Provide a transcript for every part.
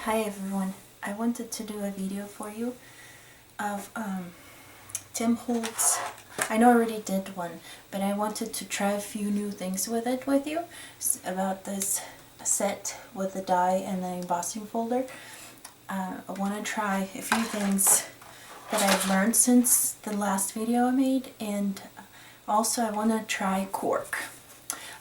Hi everyone, I wanted to do a video for you of Tim Holtz. I know I already did one, but I wanted to try a few new things with it with you about this set with the die and the embossing folder. I want to try a few things that I've learned since the last video I made, and also I want to try cork.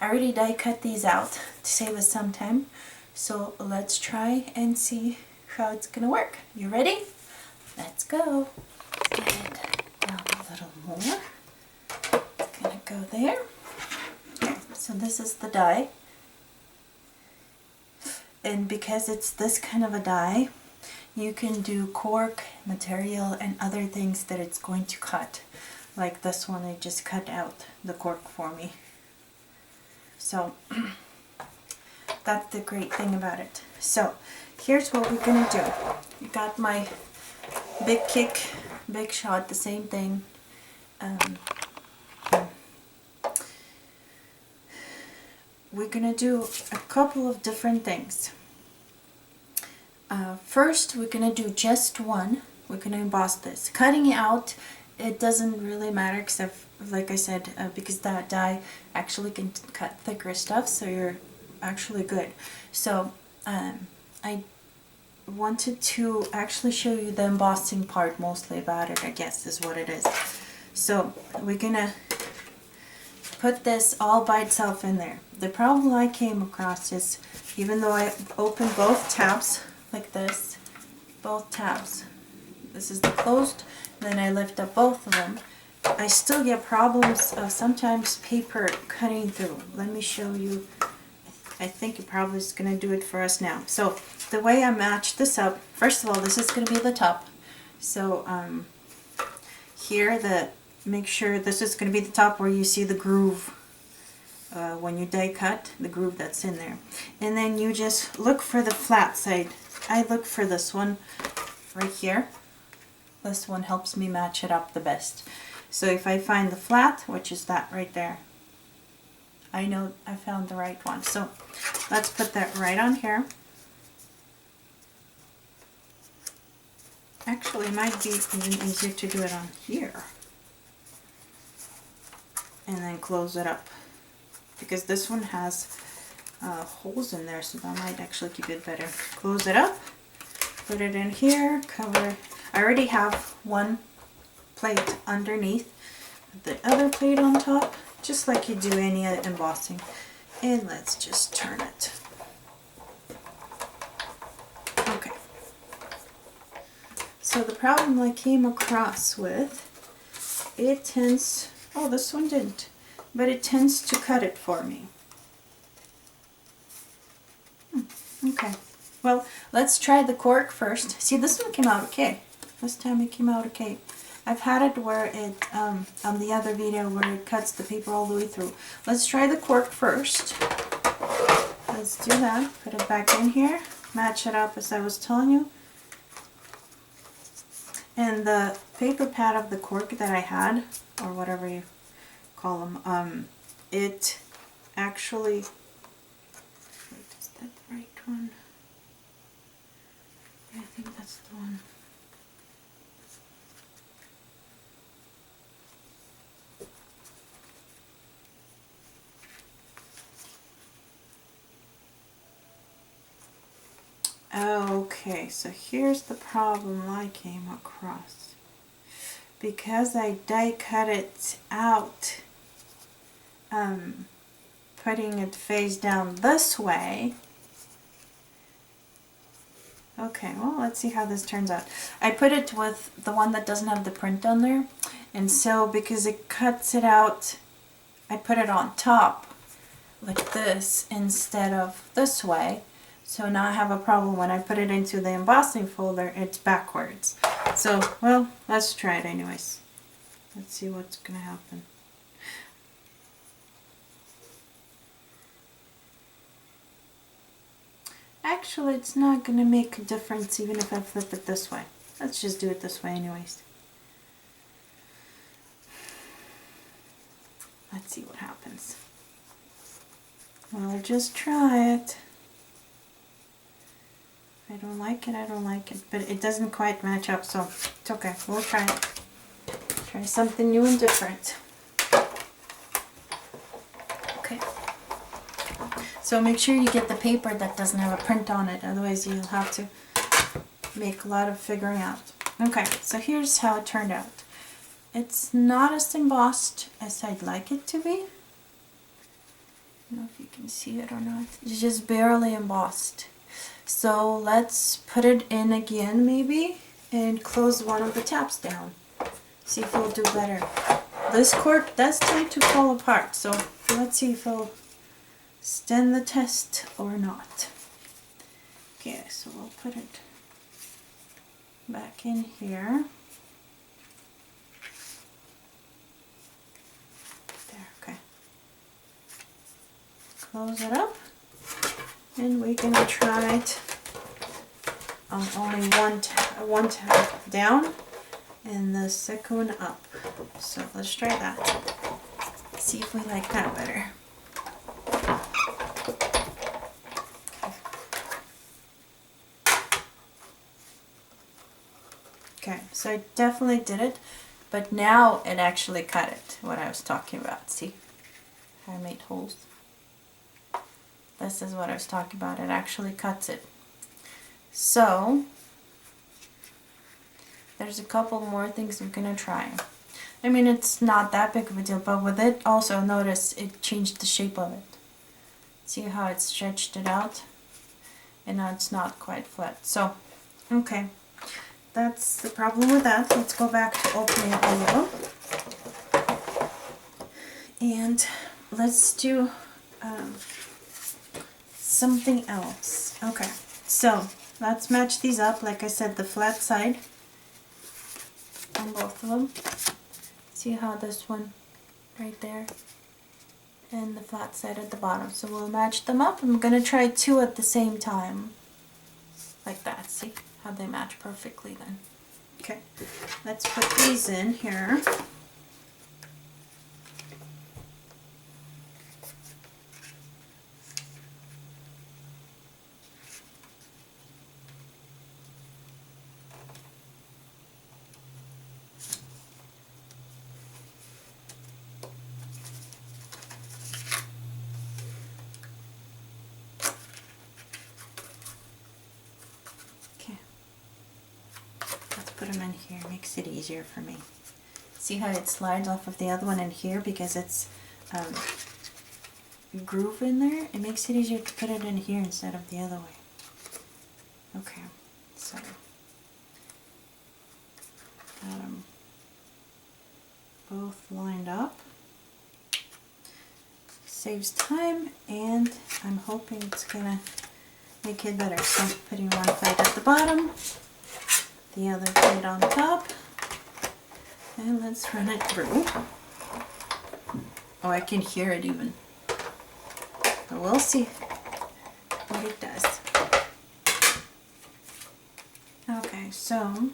I already die cut these out to save us some time. So let's try and see how it's gonna work. You ready? Let's go. Get it down a little more. It's gonna go there. Okay, so this is the die. And because it's this kind of a die, you can do cork, material, and other things that it's going to cut. Like this one, I just cut out the cork for me. So that's the great thing about it. So here's what we're gonna do. You got my big kick, big shot, the same thing. We're gonna do a couple of different things. First, we're gonna do just one. We're gonna emboss this. Cutting it out, it doesn't really matter, except, like I said, because that die actually can cut thicker stuff, so you're actually good. So I wanted to actually show you the embossing part mostly about it, I guess is what it is. So we're gonna put this all by itself in there. The problem I came across is, even though I open both tabs like this, both tabs, this is the closed, then I lift up both of them, I still get problems of sometimes paper cutting through. Let me show you. I think it probably is going to do it for us now. So the way I match this up, first of all, this is going to be the top. So here, make sure this is going to be the top where you see the groove when you die cut, the groove that's in there. And then you just look for the flat side. I look for this one right here. This one helps me match it up the best. So if I find the flat, which is that right there, I know I found the right one. So let's put that right on here. Actually, it might be even easier to do it on here. And then close it up. Because this one has holes in there, so that might actually keep it better. Close it up, put it in here, cover. I already have one plate underneath, the other plate on top, just like you do any embossing. And let's just turn it. Okay. So the problem I came across with, it tends, oh, this one didn't, but it tends to cut it for me. Okay. Well, let's try the cork first. See, this one came out okay. This time it came out okay. I've had it where it, on the other video, where it cuts the paper all the way through. Let's try the cork first. Let's do that. Put it back in here. Match it up as I was telling you. And the paper pad of the cork that I had, or whatever you call them, it actually, wait, is that the right one? Yeah, I think that's the one. Okay, so here's the problem I came across. Because I die cut it out, putting it face down this way. Okay, well, let's see how this turns out. I put it with the one that doesn't have the print on there, and so because it cuts it out, I put it on top like this instead of this way. So now I have a problem when I put it into the embossing folder, it's backwards. So, well, let's try it anyways. Let's see what's going to happen. Actually, it's not going to make a difference even if I flip it this way. Let's just do it this way anyways. Let's see what happens. Well, just try it. I don't like it, I don't like it. But it doesn't quite match up, so it's okay. We'll try it. Try something new and different. Okay. So make sure you get the paper that doesn't have a print on it, otherwise you'll have to make a lot of figuring out. Okay, so here's how it turned out. It's not as embossed as I'd like it to be. I don't know if you can see it or not. It's just barely embossed. So let's put it in again maybe and close one of the tabs down. See if it'll do better. This cork does tend to fall apart, so let's see if it'll stand the test or not. Okay, so we'll put it back in here. There, okay. Close it up, and we're gonna try it on only one tab down and the second one up. So let's try that. See if we like that better. Okay, so I definitely did it, but now it actually cut it, what I was talking about. See how I made holes? This is what I was talking about. It actually cuts it. So there's a couple more things I'm gonna try. I mean, it's not that big of a deal, but with it also notice it changed the shape of it. See how it stretched it out? And now it's not quite flat. So, okay. That's the problem with that. Let's go back to opening it a little. And let's do something else. Okay, so let's match these up. Like I said, the flat side on both of them. See how this one right there and the flat side at the bottom. So we'll match them up. I'm going to try two at the same time. Like that. See how they match perfectly then. Okay, let's put these in here. Put them in here, makes it easier for me. See how it slides off of the other one in here because it's groove in there? It makes it easier to put it in here instead of the other way. Okay, so got them both lined up. Saves time, and I'm hoping it's gonna make it better. So I'm putting one plate at the bottom, the other plate on top, and let's run it through. Oh, I can hear it even. But we'll see what it does. Okay, so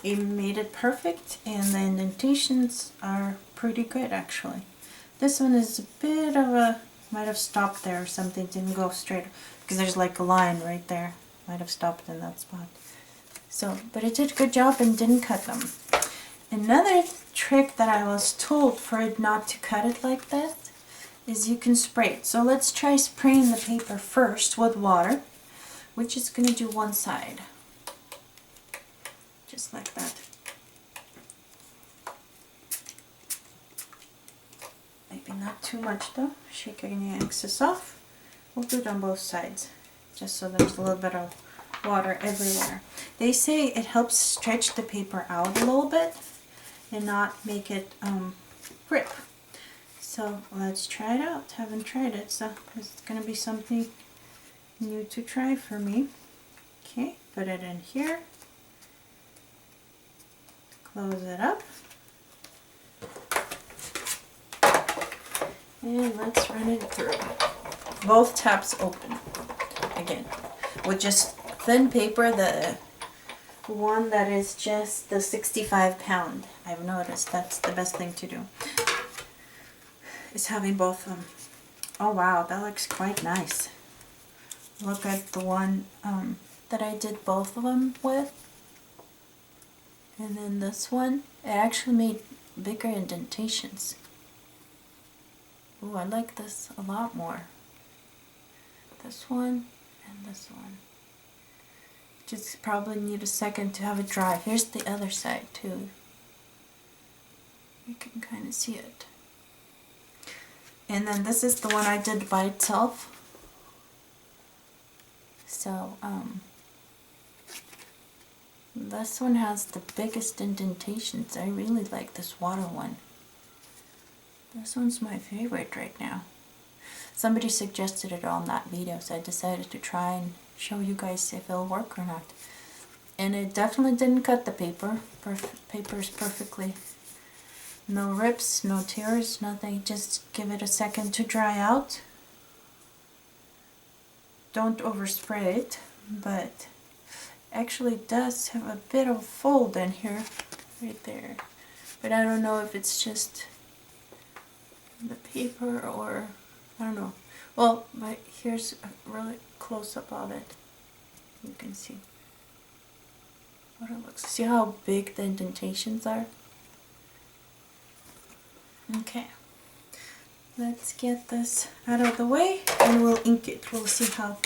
it made it perfect, and the indentations are pretty good actually. This one is a bit of a, might have stopped there or something, didn't go straight, because there's like a line right there. Might have stopped in that spot. So, but it did a good job and didn't cut them. Another trick that I was told for it not to cut it like that is you can spray it. So let's try spraying the paper first with water, which is going to do one side. Just like that. Maybe not too much though. Shake any excess off. We'll do it on both sides, just so there's a little bit of water everywhere. They say it helps stretch the paper out a little bit and not make it rip. So let's try it out. Haven't tried it, so it's going to be something new to try for me. Okay, put it in here. Close it up. And let's run it through. Both tabs open. Again, with just thin paper, the one that is just the 65 pound. I've noticed that's the best thing to do, is having both of them. Oh wow, that looks quite nice. look at the one that I did both of them with. And then this one, it actually made bigger indentations. Ooh, I like this a lot more. This one and this one. Just probably need a second to have it dry. Here's the other side too. You can kind of see it. And then this is the one I did by itself. So, this one has the biggest indentations. I really like this water one. This one's my favorite right now. Somebody suggested it on that video, so I decided to try and show you guys if it'll work or not. And it definitely didn't cut the paper. Paper is perfectly, no rips, no tears, nothing. Just give it a second to dry out. Don't overspray it, but actually it does have a bit of fold in here, right there. But I don't know if it's just the paper or, I don't know. Well, but here's a really close up of it. You can see what it looks. See how big the indentations are? Okay. Let's get this out of the way and we'll ink it. We'll see how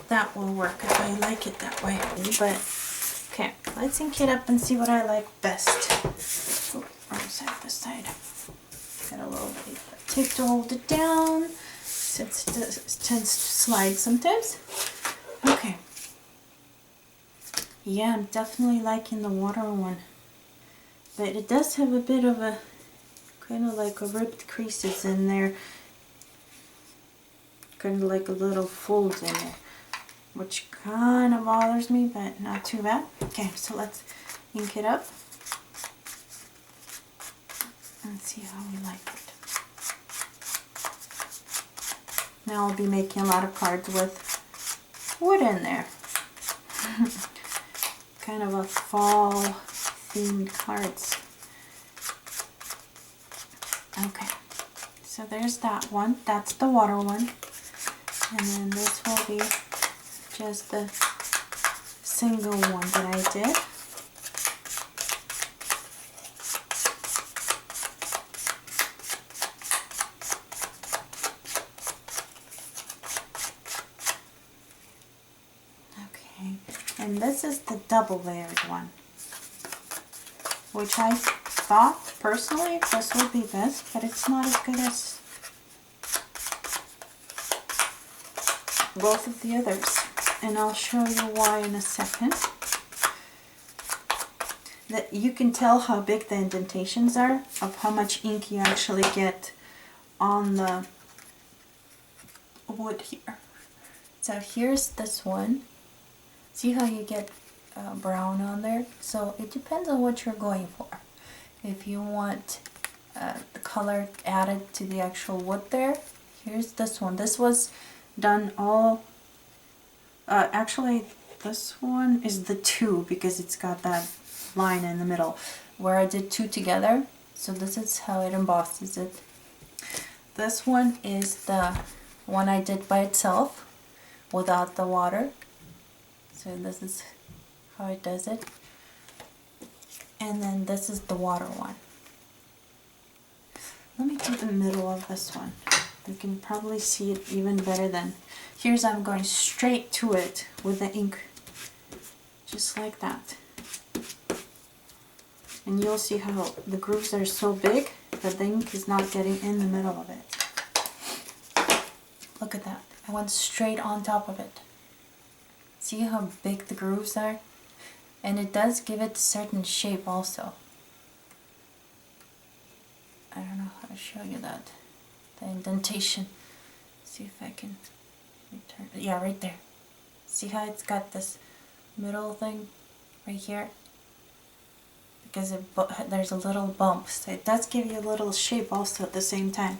that will work if I like it that way. But okay, let's ink it up and see what I like best. Oh, wrong side, this side. Got a little bit of tape to hold it down since it tends to slide sometimes. Okay. Yeah, I'm definitely liking the water one. But it does have a bit of a kind of like a ripped creases in there, kind of like a little fold in there, which kind of bothers me, but not too bad. Okay, so let's ink it up and see how we like it. Now I'll be making a lot of cards with wood in there. Kind of a fall themed cards. Okay, so there's that one. That's the water one. And then this will be just the single one that I did. Okay, and this is the double layered one, which I thought personally this would be best, but it's not as good as both of the others, and I'll show you why in a second. That you can tell how big the indentations are of how much ink you actually get on the wood here. So here's this one. See how you get brown on there? So it depends on what you're going for. If you want the color added to the actual wood there, here's this one. This was done all, actually this one is the 2 because it's got that line in the middle where I did 2 together. So this is how it embosses it. This one is the one I did by itself without the water. So this is how it does it. And then this is the water one. Let me do the middle of this one. You can probably see it even better than. Here's I'm going straight to it with the ink. Just like that. And you'll see how the grooves are so big that the ink is not getting in the middle of it. Look at that. I went straight on top of it. See how big the grooves are? And it does give it a certain shape also. I don't know how to show you that. The indentation. See if I can return. Yeah, right there. See how it's got this middle thing right here? Because there's a little bump. So it does give you a little shape also at the same time.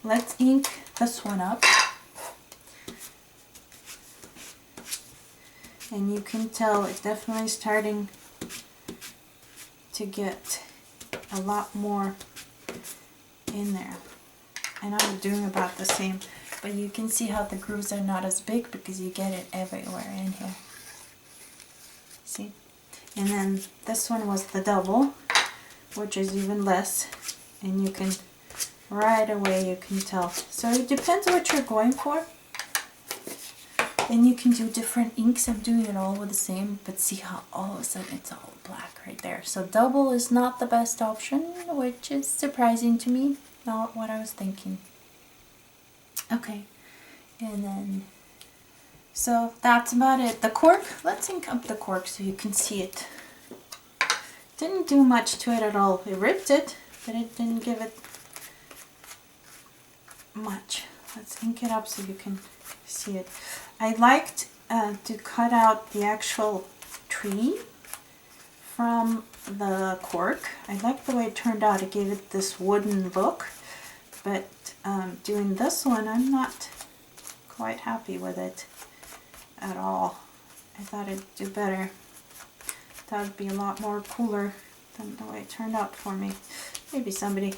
Let's ink this one up. And you can tell it's definitely starting to get a lot more in there. And I'm doing about the same. But you can see how the grooves are not as big because you get it everywhere in here. See? And then this one was the double, which is even less. And you can, right away you can tell. So it depends what you're going for. And you can do different inks. I'm doing it all with the same, but see how all of a sudden it's all black right there. So double is not the best option, which is surprising to me. Not what I was thinking. Okay, and then, so that's about it. The cork, let's ink up the cork so you can see it. Didn't do much to it at all. It ripped it, but it didn't give it much. Let's ink it up so you can see it. I liked to cut out the actual tree from the cork. I liked the way it turned out. It gave it this wooden look, but doing this one, I'm not quite happy with it at all. I thought it'd do better. That would be a lot more cooler than the way it turned out for me. Maybe somebody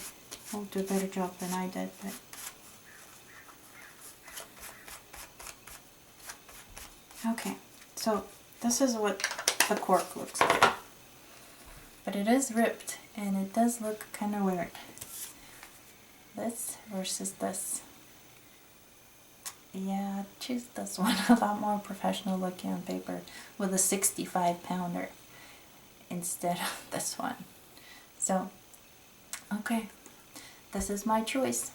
will do a better job than I did, but okay, so this is what the cork looks like. But it is ripped and it does look kind of weird. This versus this. Yeah, choose this one. A lot more professional looking on paper with a 65-pounder instead of this one. So, okay, this is my choice.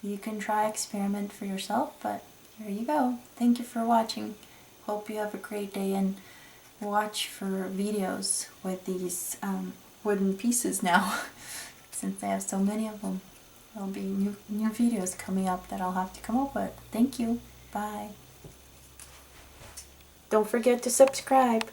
You can try experiment for yourself, but here you go. Thank you for watching. Hope you have a great day, and watch for videos with these wooden pieces now. Since I have so many of them, there'll be new videos coming up that I'll have to come up with. Thank you. Bye. Don't forget to subscribe.